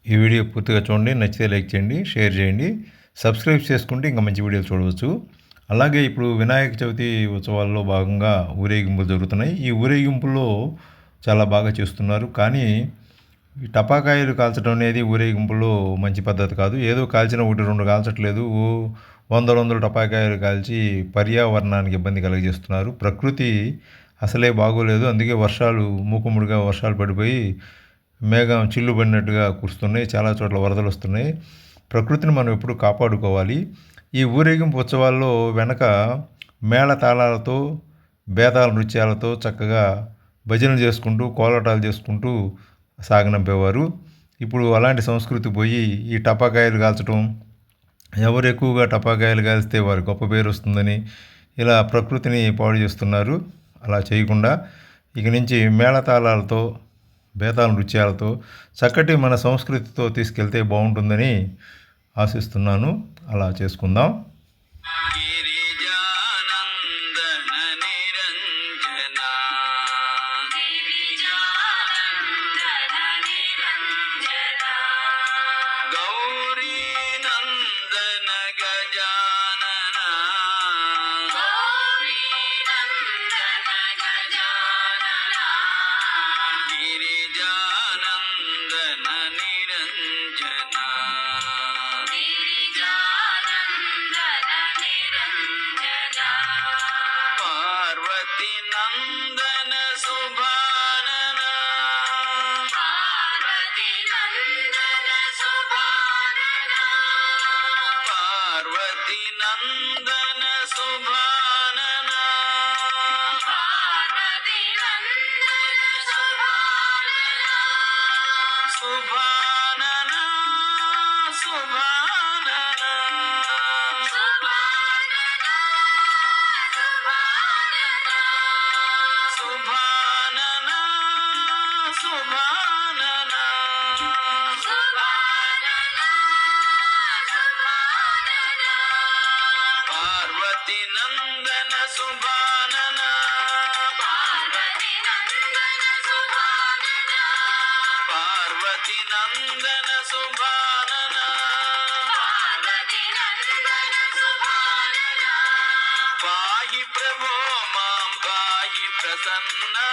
ఈ వీడియో పూర్తిగా చూడండి, నచ్చితే లైక్ చేయండి, షేర్ చేయండి, సబ్స్క్రైబ్ చేసుకుంటే ఇంకా మంచి వీడియోలు చూడవచ్చు. అలాగే ఇప్పుడు వినాయక చవితి ఉత్సవాల్లో భాగంగా ఊరేగింపులు జరుగుతున్నాయి. ఈ ఊరేగింపుల్లో చాలా బాగా చేస్తున్నారు. కానీ ఈ టపాకాయలు కాల్చడం అనేది ఊరేగింపుల్లో మంచి పద్ధతి కాదు. ఏదో కాల్చిన 1, 2 కాల్చట్లేదు. వందల వందల టపాకాయలు కాల్చి పర్యావరణానికి ఇబ్బంది కలుగజేస్తున్నారు. ప్రకృతి అసలే బాగోలేదు. అందుకే వర్షాలు మూకుమ్మడిగా వర్షాలు పడిపోయి మేఘం చిల్లు పడినట్టుగా కురుస్తున్నాయి. చాలా చోట్ల వరదలు వస్తున్నాయి. ప్రకృతిని మనం ఎప్పుడు కాపాడుకోవాలి. ఈ ఊరేగింపు ఉత్సవాల్లో వెనక మేళ తాళాలతో, బేతాళ నృత్యాలతో చక్కగా భజనలు చేసుకుంటూ, కోలాటాలు చేసుకుంటూ సాగనంపేవారు. ఇప్పుడు అలాంటి సంస్కృతి పోయి ఈ టపాకాయలు కాల్చడం, ఎవరు ఎక్కువగా టపాకాయలు కాల్స్తే వారి గొప్ప పేరు వస్తుందని ఇలా ప్రకృతిని పాడు చేస్తున్నారు. అలా చేయకుండా ఇక నుంచి మేళతాళాలతో, బేతాళ నృత్యాలతో చక్కటి మన సంస్కృతితో తీసుకెళ్తే బాగుంటుందని ఆశిస్తున్నాను. అలా చేసుకుందాం. पाहि प्रभो मां पाहि प्रसन्ना